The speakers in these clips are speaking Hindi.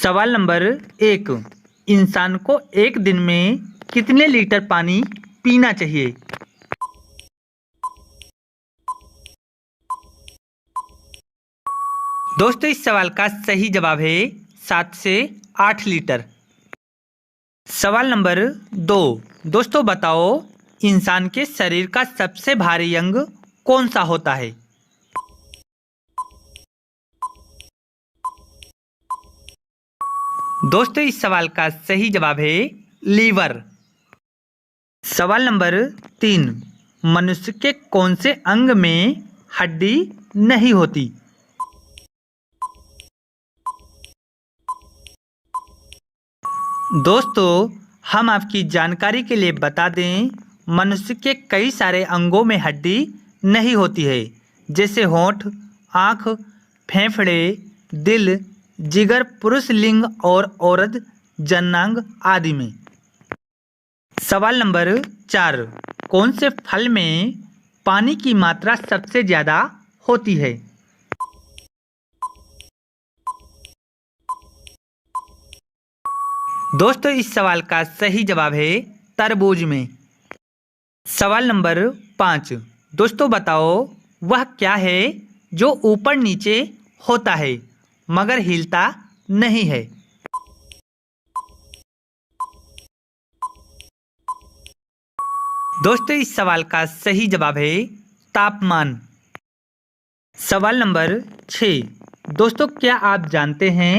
सवाल नंबर 1। इंसान को एक दिन में कितने लीटर पानी पीना चाहिए? दोस्तों इस सवाल का सही जवाब है 7 से 8 लीटर। सवाल नंबर 2। दोस्तों बताओ, इंसान के शरीर का सबसे भारी अंग कौन सा होता है? दोस्तों इस सवाल का सही जवाब है लीवर। सवाल नंबर 3। मनुष्य के कौन से अंग में हड्डी नहीं होती? दोस्तों हम आपकी जानकारी के लिए बता दें, मनुष्य के कई सारे अंगों में हड्डी नहीं होती है, जैसे होंठ, आँख, फेफड़े, दिल, जिगर पुरुष लिंग और औरत जननांग आदि में। सवाल नंबर 4। कौन से फल में पानी की मात्रा सबसे ज़्यादा होती है? दोस्तों इस सवाल का सही जवाब है तरबूज में। सवाल नंबर 5। दोस्तों बताओ, वह क्या है जो ऊपर नीचे होता है मगर हिलता नहीं है? दोस्तों इस सवाल का सही जवाब है तापमान। सवाल नंबर 6। दोस्तों क्या आप जानते हैं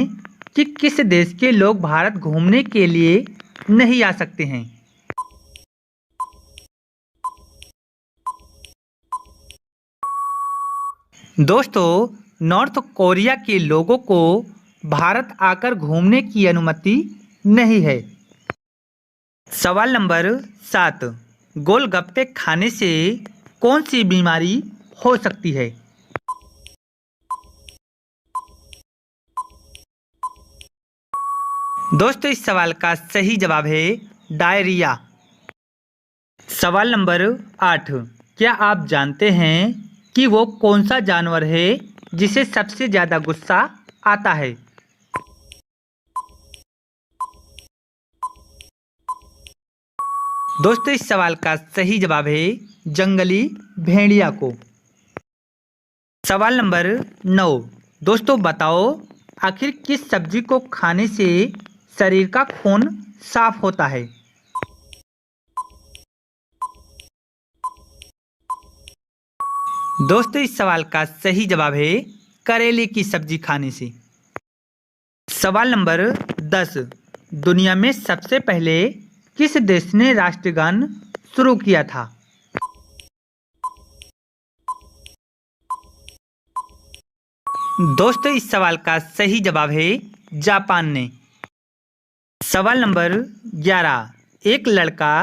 कि किस देश के लोग भारत घूमने के लिए नहीं आ सकते हैं? दोस्तों नॉर्थ कोरिया के लोगों को भारत आकर घूमने की अनुमति नहीं है। सवाल नंबर 7। गोलगप्पे खाने से कौन सी बीमारी हो सकती है? दोस्तों इस सवाल का सही जवाब है डायरिया। सवाल नंबर 8। क्या आप जानते हैं कि वो कौन सा जानवर है जिसे सबसे ज़्यादा गुस्सा आता है? दोस्तों इस सवाल का सही जवाब है जंगली भेड़िया को। सवाल नंबर 9। दोस्तों बताओ, आखिर किस सब्जी को खाने से शरीर का खून साफ होता है? दोस्तों इस सवाल का सही जवाब है करेले की सब्जी खाने से। सवाल नंबर 10। दुनिया में सबसे पहले किस देश ने राष्ट्रगान शुरू किया था? दोस्तों इस सवाल का सही जवाब है जापान ने। सवाल नंबर 11। एक लड़का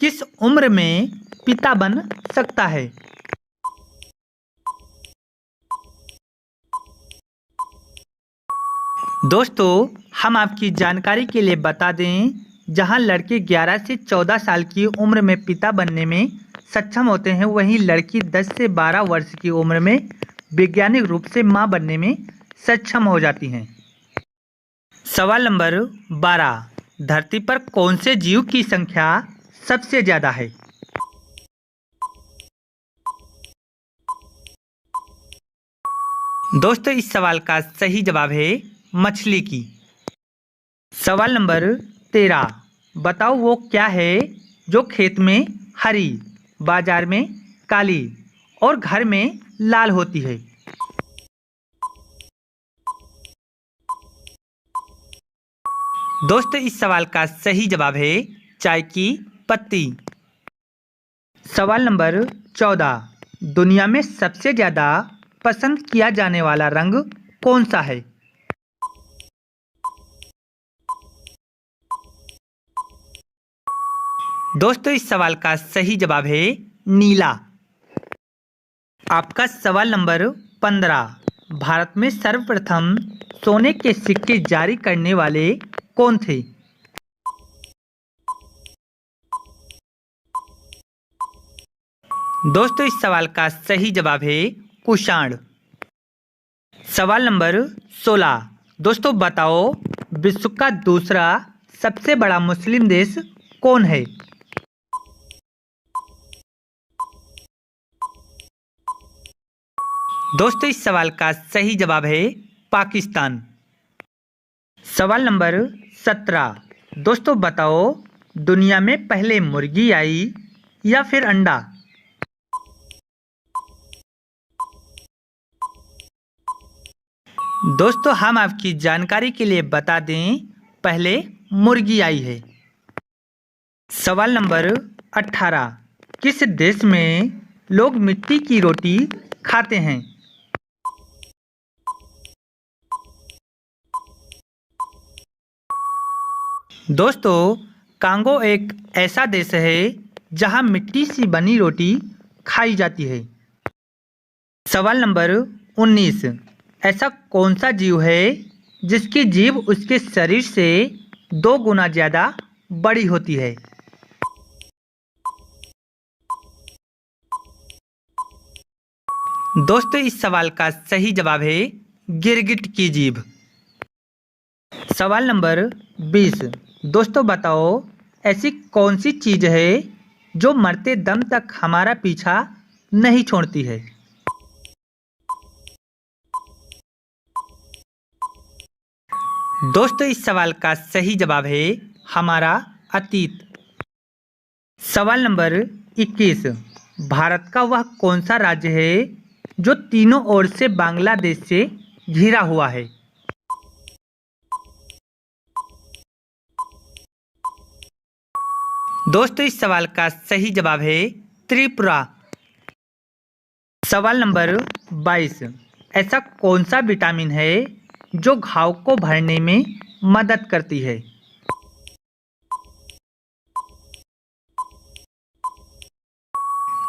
किस उम्र में पिता बन सकता है? दोस्तों हम आपकी जानकारी के लिए बता दें, जहां लड़के 11 से 14 साल की उम्र में पिता बनने में सक्षम होते हैं, वहीं लड़की 10 से 12 वर्ष की उम्र में वैज्ञानिक रूप से मां बनने में सक्षम हो जाती हैं। सवाल नंबर 12। धरती पर कौन से जीव की संख्या सबसे ज़्यादा है? दोस्तों इस सवाल का सही जवाब है मछली की। सवाल नंबर 13। बताओ वो क्या है जो खेत में हरी, बाजार में काली और घर में लाल होती है? दोस्तों इस सवाल का सही जवाब है चाय की पत्ती। सवाल नंबर 14। दुनिया में सबसे ज़्यादा पसंद किया जाने वाला रंग कौन सा है? दोस्तों इस सवाल का सही जवाब है नीला। आपका सवाल नंबर 15। भारत में सर्वप्रथम सोने के सिक्के जारी करने वाले कौन थे? दोस्तों इस सवाल का सही जवाब है कुषाण। सवाल नंबर 16। दोस्तों बताओ, विश्व का दूसरा सबसे बड़ा मुस्लिम देश कौन है? दोस्तों इस सवाल का सही जवाब है पाकिस्तान। सवाल नंबर 17। दोस्तों बताओ, दुनिया में पहले मुर्गी आई या फिर अंडा? दोस्तों हम आपकी जानकारी के लिए बता दें, पहले मुर्गी आई है। सवाल नंबर 18। किस देश में लोग मिट्टी की रोटी खाते हैं? दोस्तों कांगो एक ऐसा देश है जहां मिट्टी से बनी रोटी खाई जाती है। सवाल नंबर 19। ऐसा कौन सा जीव है जिसकी जीभ उसके शरीर से 2 गुना ज़्यादा बड़ी होती है? दोस्तों इस सवाल का सही जवाब है गिरगिट की जीभ। सवाल नंबर 20। दोस्तों बताओ, ऐसी कौन सी चीज़ है जो मरते दम तक हमारा पीछा नहीं छोड़ती है? दोस्तों इस सवाल का सही जवाब है हमारा अतीत। सवाल नंबर 21। भारत का वह कौन सा राज्य है जो तीनों ओर से बांग्लादेश से घिरा हुआ है? दोस्तों इस सवाल का सही जवाब है त्रिपुरा। सवाल नंबर 22। ऐसा कौन सा विटामिन है जो घाव को भरने में मदद करती है?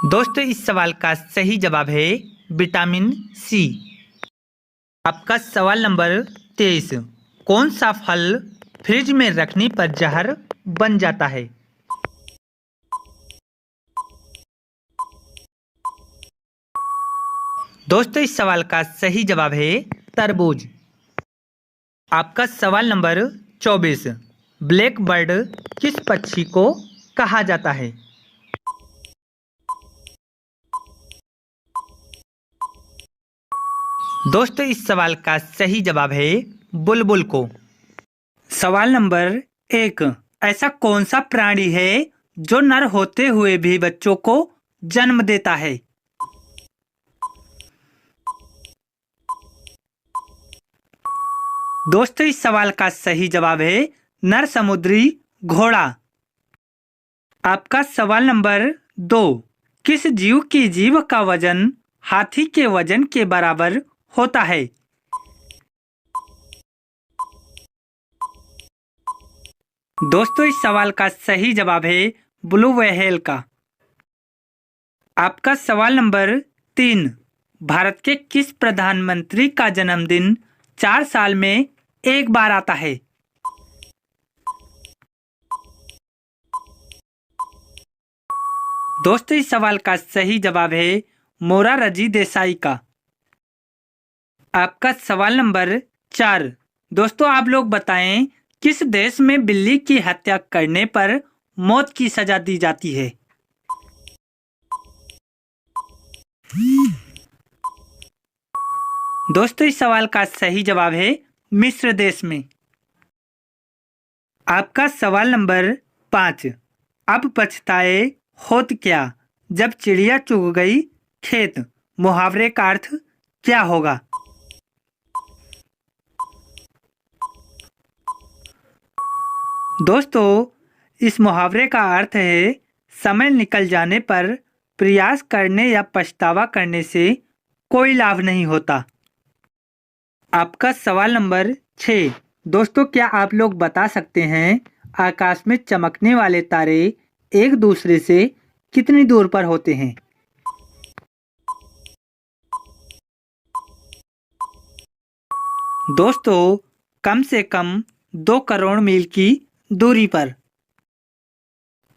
दोस्तों इस सवाल का सही जवाब है विटामिन सी। आपका सवाल नंबर 23। कौन सा फल फ्रिज में रखने पर जहर बन जाता है? दोस्तों इस सवाल का सही जवाब है तरबूज। आपका सवाल नंबर 24। ब्लैक बर्ड किस पक्षी को कहा जाता है? दोस्तों इस सवाल का सही जवाब है बुलबुल को। सवाल नंबर 1। ऐसा कौन सा प्राणी है जो नर होते हुए भी बच्चों को जन्म देता है? दोस्तों इस सवाल का सही जवाब है नर समुद्री घोड़ा। आपका सवाल नंबर 2। किस जीव की जीभ का वजन हाथी के वजन के बराबर होता है? दोस्तों इस सवाल का सही जवाब है ब्लू व्हेल का। आपका सवाल नंबर 3। भारत के किस प्रधानमंत्री का जन्मदिन 4 साल में एक बार आता है? दोस्तों इस सवाल का सही जवाब है मोरारजी देसाई का। आपका सवाल नंबर 4। दोस्तों आप लोग बताएं, किस देश में बिल्ली की हत्या करने पर मौत की सजा दी जाती है? दोस्तों इस सवाल का सही जवाब है मिस्र देश में। आपका सवाल नंबर 5। अब पछताए होत क्या जब चिड़िया चुग गई खेत, मुहावरे का अर्थ क्या होगा? दोस्तों इस मुहावरे का अर्थ है समय निकल जाने पर प्रयास करने या पछतावा करने से कोई लाभ नहीं होता। आपका सवाल नंबर 6। दोस्तों क्या आप लोग बता सकते हैं आकाश में चमकने वाले तारे एक दूसरे से कितनी दूर पर होते हैं? दोस्तों कम से कम 2 करोड़ मील की दूरी पर।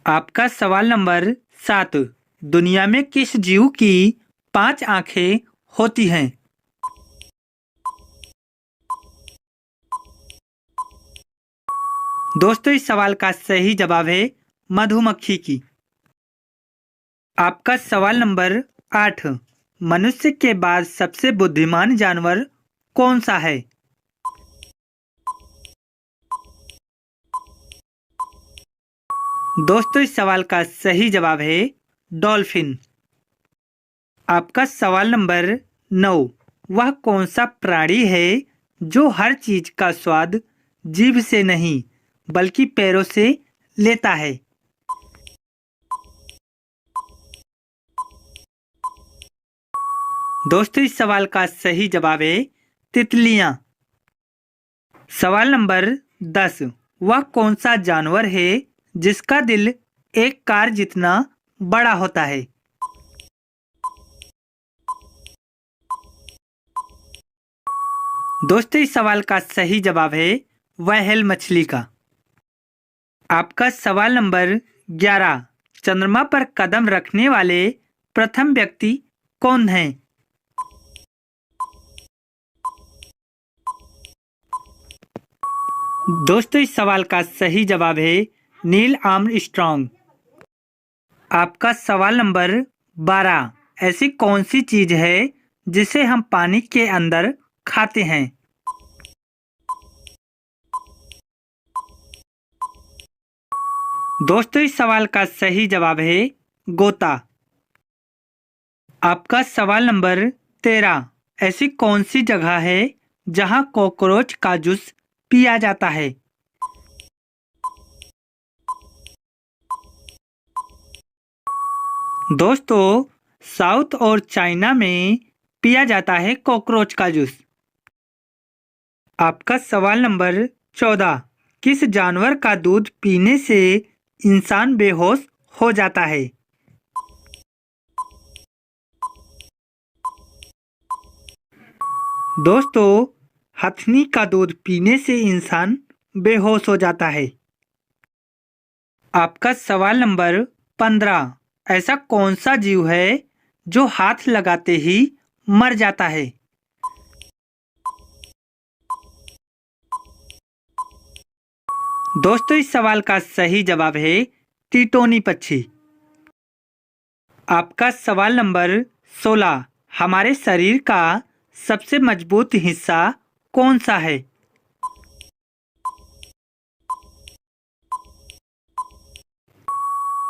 आपका सवाल नंबर 7। दुनिया में किस जीव की 5 आंखें होती हैं? दोस्तों इस सवाल का सही जवाब है मधुमक्खी की। आपका सवाल नंबर 8। मनुष्य के बाद सबसे बुद्धिमान जानवर कौन सा है? दोस्तों इस सवाल का सही जवाब है डॉल्फिन। आपका सवाल नंबर 9। वह कौन सा प्राणी है जो हर चीज का स्वाद जीभ से नहीं बल्कि पैरों से लेता है? दोस्तों इस सवाल का सही जवाब है तितलियां। सवाल नंबर 10। वह कौन सा जानवर है जिसका दिल एक कार जितना बड़ा होता है? दोस्तों इस सवाल का सही जवाब है व्हेल मछली का। आपका सवाल नंबर 11। चंद्रमा पर कदम रखने वाले प्रथम व्यक्ति कौन हैं? दोस्तों इस सवाल का सही जवाब है नील आर्मस्ट्रॉन्ग। आपका सवाल नंबर 12। ऐसी कौन सी चीज है जिसे हम पानी के अंदर खाते हैं? दोस्तों इस सवाल का सही जवाब है गोता। आपका सवाल नंबर 13। ऐसी कौन सी जगह है जहां कॉकरोच का जूस पिया जाता है? दोस्तों साउथ और चाइना में पिया जाता है कॉकरोच का जूस। आपका सवाल नंबर 14। किस जानवर का दूध पीने से इंसान बेहोश हो जाता है? दोस्तों हथनी का दूध पीने से इंसान बेहोश हो जाता है। आपका सवाल नंबर 15। ऐसा कौन सा जीव है जो हाथ लगाते ही मर जाता है? दोस्तों इस सवाल का सही जवाब है टीटोनी पक्षी। आपका सवाल नंबर 16। हमारे शरीर का सबसे मजबूत हिस्सा कौन सा है?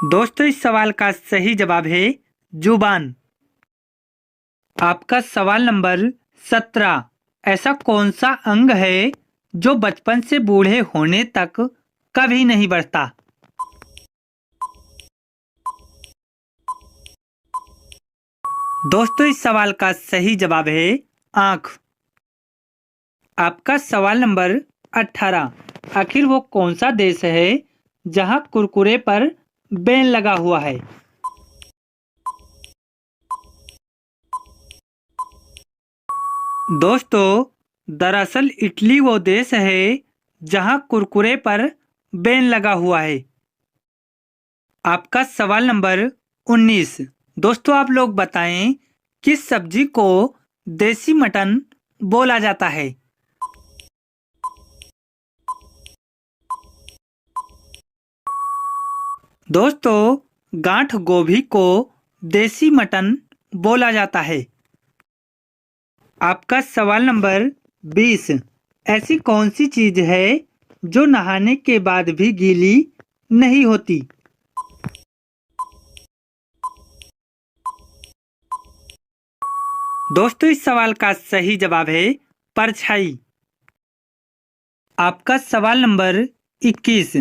दोस्तों इस सवाल का सही जवाब है जुबान। आपका सवाल नंबर 17। ऐसा कौन सा अंग है जो बचपन से बूढ़े होने तक कभी नहीं बढ़ता? दोस्तों इस सवाल का सही जवाब है आँख। आपका सवाल नंबर 18। आखिर वो कौन सा देश है जहां कुरकुरे पर बैन लगा हुआ है? दोस्तों दरअसल इटली वो देश है जहां कुरकुरे पर बैन लगा हुआ है। आपका सवाल नंबर 19। दोस्तों आप लोग बताएं किस सब्जी को देसी मटन बोला जाता है? दोस्तों गांठ गोभी को देसी मटन बोला जाता है। आपका सवाल नंबर 20। ऐसी कौन सी चीज है जो नहाने के बाद भी गीली नहीं होती? दोस्तों इस सवाल का सही जवाब है परछाई। आपका सवाल नंबर 21।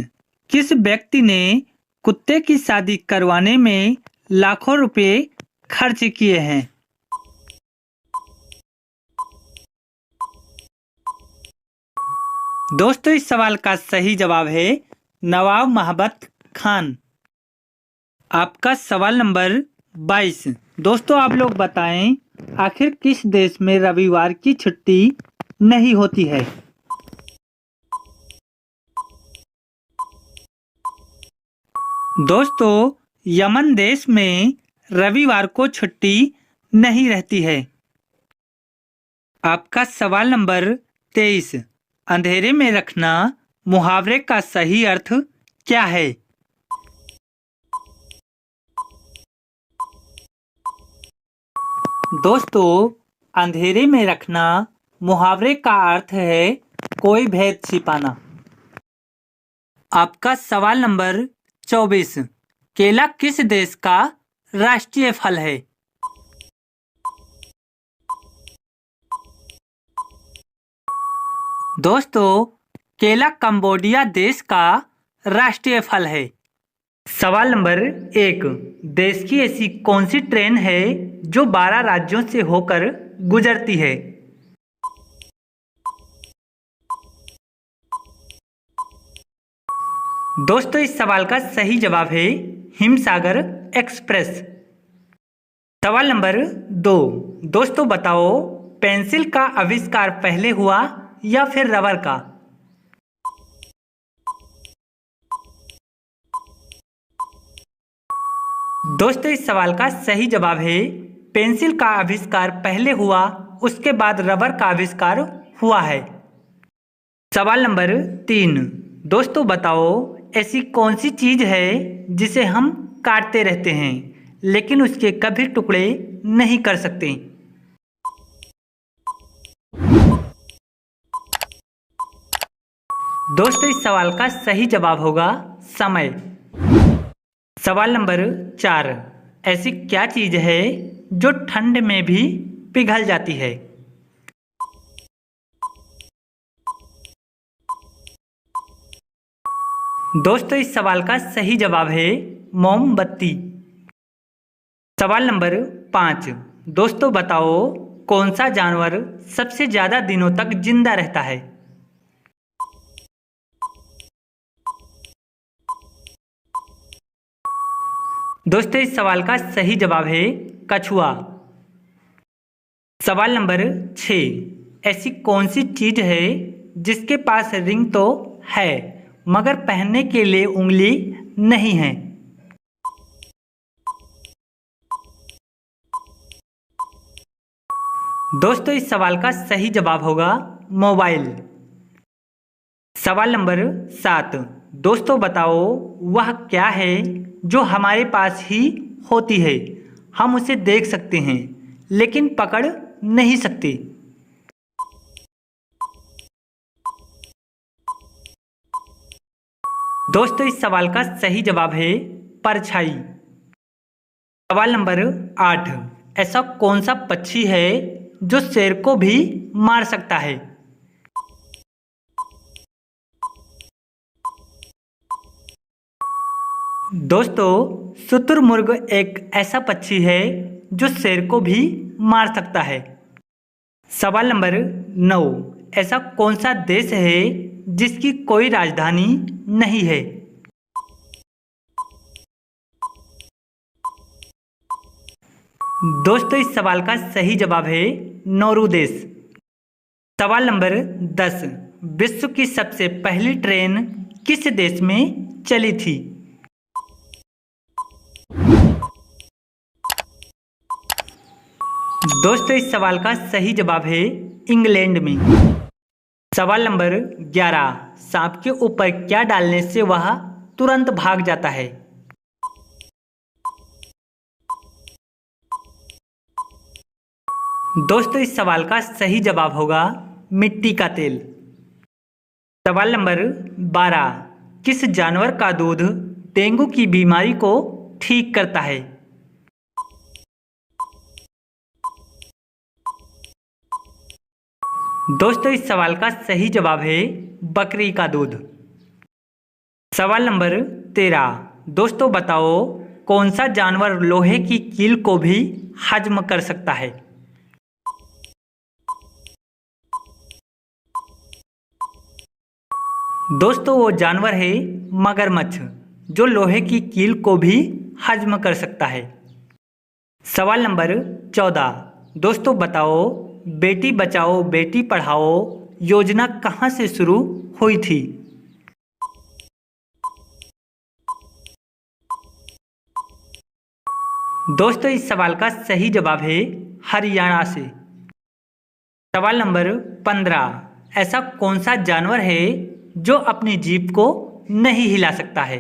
किस व्यक्ति ने कुत्ते की शादी करवाने में लाखों रुपए खर्च किए हैं? दोस्तों इस सवाल का सही जवाब है नवाब महबत खान। आपका सवाल नंबर 22। दोस्तों आप लोग बताएं आखिर किस देश में रविवार की छुट्टी नहीं होती है? दोस्तों यमन देश में रविवार को छुट्टी नहीं रहती है। आपका सवाल नंबर 23। अंधेरे में रखना मुहावरे का सही अर्थ क्या है? दोस्तों, अंधेरे में रखना मुहावरे का अर्थ है कोई भेद छिपाना। आपका सवाल नंबर 24। केला किस देश का राष्ट्रीय फल है? दोस्तों, केला कंबोडिया देश का राष्ट्रीय फल है। सवाल नंबर 1। देश की ऐसी कौन सी ट्रेन है जो 12 राज्यों से होकर गुजरती है? दोस्तों, इस सवाल का सही जवाब है हिमसागर एक्सप्रेस। सवाल नंबर 2। दोस्तों बताओ, पेंसिल का आविष्कार पहले हुआ या फिर रबर का? दोस्तों, इस सवाल का सही जवाब है पेंसिल का आविष्कार पहले हुआ, उसके बाद रबर का आविष्कार हुआ है। सवाल नंबर 3। दोस्तों बताओ, ऐसी कौन सी चीज है जिसे हम काटते रहते हैं लेकिन उसके कभी टुकड़े नहीं कर सकते? दोस्तों, इस सवाल का सही जवाब होगा समय। सवाल नंबर 4। ऐसी क्या चीज है जो ठंड में भी पिघल जाती है? दोस्तों, इस सवाल का सही जवाब है मोमबत्ती। सवाल नंबर 5। दोस्तों बताओ, कौन सा जानवर सबसे ज्यादा दिनों तक जिंदा रहता है? दोस्तों, इस सवाल का सही जवाब है कछुआ। सवाल नंबर 6। ऐसी कौन सी चीज है जिसके पास रिंग तो है मगर पहनने के लिए उंगली नहीं है? दोस्तों, इस सवाल का सही जवाब होगा मोबाइल। सवाल नंबर 7। दोस्तों बताओ, वह क्या है जो हमारे पास ही होती है, हम उसे देख सकते हैं लेकिन पकड़ नहीं सकते? दोस्तों, इस सवाल का सही जवाब है परछाई। सवाल नंबर 8। ऐसा कौन सा पक्षी है जो शेर को भी मार सकता है? दोस्तों, शुतुरमुर्ग एक ऐसा पक्षी है जो शेर को भी मार सकता है। सवाल नंबर 9। ऐसा कौन सा देश है जिसकी कोई राजधानी नहीं है? दोस्तों, इस सवाल का सही जवाब है नोरू देश। सवाल नंबर 10। विश्व की सबसे पहली ट्रेन किस देश में चली थी? दोस्तों, इस सवाल का सही जवाब है इंग्लैंड में। सवाल नंबर 11। सांप के ऊपर क्या डालने से वह तुरंत भाग जाता है? दोस्तों, इस सवाल का सही जवाब होगा मिट्टी का तेल। सवाल नंबर 12। किस जानवर का दूध डेंगू की बीमारी को ठीक करता है? दोस्तों, इस सवाल का सही जवाब है बकरी का दूध। सवाल नंबर 13। दोस्तों बताओ, कौन सा जानवर लोहे की कील को भी हजम कर सकता है? दोस्तों, वो जानवर है मगरमच्छ, जो लोहे की कील को भी हजम कर सकता है। सवाल नंबर 14। दोस्तों बताओ, बेटी बचाओ बेटी पढ़ाओ योजना कहाँ से शुरू हुई थी? दोस्तों, इस सवाल का सही जवाब है हरियाणा से। सवाल नंबर 15। ऐसा कौन सा जानवर है जो अपनी जीभ को नहीं हिला सकता है?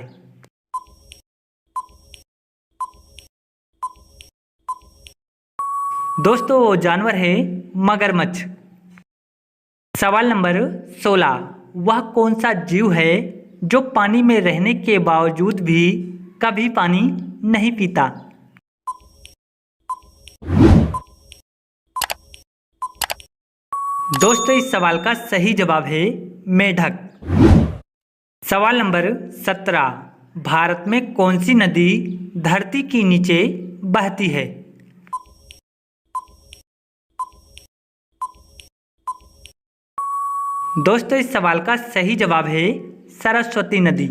दोस्तों वो जानवर है मगरमच्छ। सवाल नंबर 16, वह कौन सा जीव है जो पानी में रहने के बावजूद भी कभी पानी नहीं पीता? दोस्तों इस सवाल का सही जवाब है मेढक। सवाल नंबर 17, भारत में कौन सी नदी धरती के नीचे बहती है? दोस्तों इस सवाल का सही जवाब है सरस्वती नदी।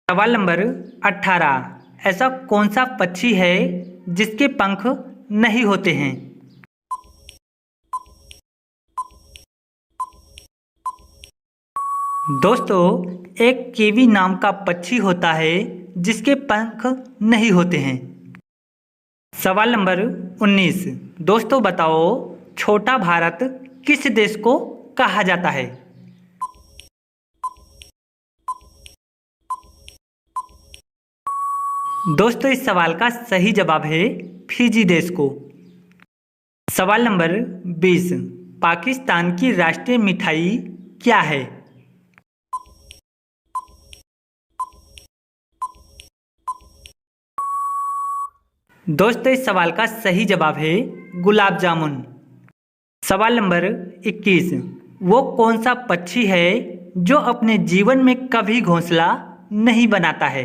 सवाल नंबर 18, ऐसा कौन सा पक्षी है जिसके पंख नहीं होते हैं? दोस्तों एक कीवी नाम का पक्षी होता है जिसके पंख नहीं होते हैं। सवाल नंबर 19, दोस्तों बताओ छोटा भारत किस देश को कहा जाता है? दोस्तों इस सवाल का सही जवाब है फिजी देश को। सवाल नंबर 20, पाकिस्तान की राष्ट्रीय मिठाई क्या है? दोस्तों इस सवाल का सही जवाब है गुलाब जामुन। सवाल नंबर 21, वो कौन सा पक्षी है जो अपने जीवन में कभी घोंसला नहीं बनाता है?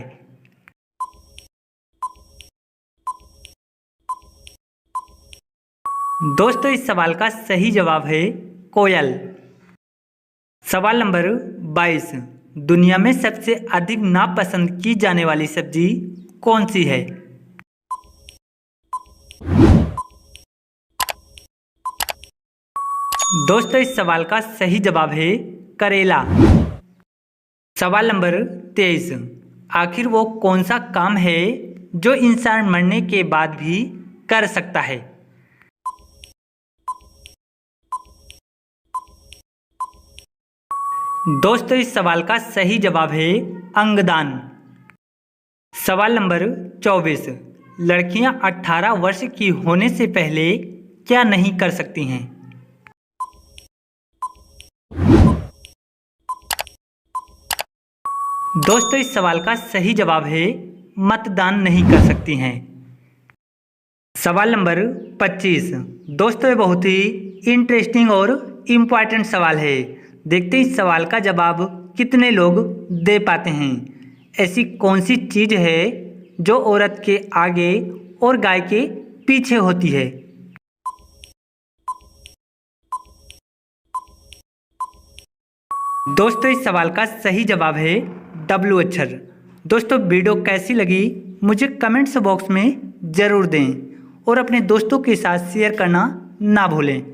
दोस्तों इस सवाल का सही जवाब है कोयल। सवाल नंबर 22, दुनिया में सबसे अधिक नापसंद की जाने वाली सब्जी कौन सी है? दोस्तों इस सवाल का सही जवाब है करेला। सवाल नंबर 23, आखिर वो कौन सा काम है जो इंसान मरने के बाद भी कर सकता है? दोस्तों इस सवाल का सही जवाब है अंगदान। सवाल नंबर 24, लड़कियां 18 वर्ष की होने से पहले क्या नहीं कर सकती हैं? दोस्तों इस सवाल का सही जवाब है मतदान नहीं कर सकती हैं। सवाल नंबर 25, दोस्तों ये बहुत ही इंटरेस्टिंग और इम्पॉर्टेंट सवाल है। देखते हैं इस सवाल का जवाब कितने लोग दे पाते हैं। ऐसी कौन सी चीज़ है जो औरत के आगे और गाय के पीछे होती है? दोस्तों इस सवाल का सही जवाब है डब्ल्यू अक्षर। दोस्तों वीडियो कैसी लगी मुझे कमेंट्स बॉक्स में ज़रूर दें और अपने दोस्तों के साथ शेयर करना ना भूलें।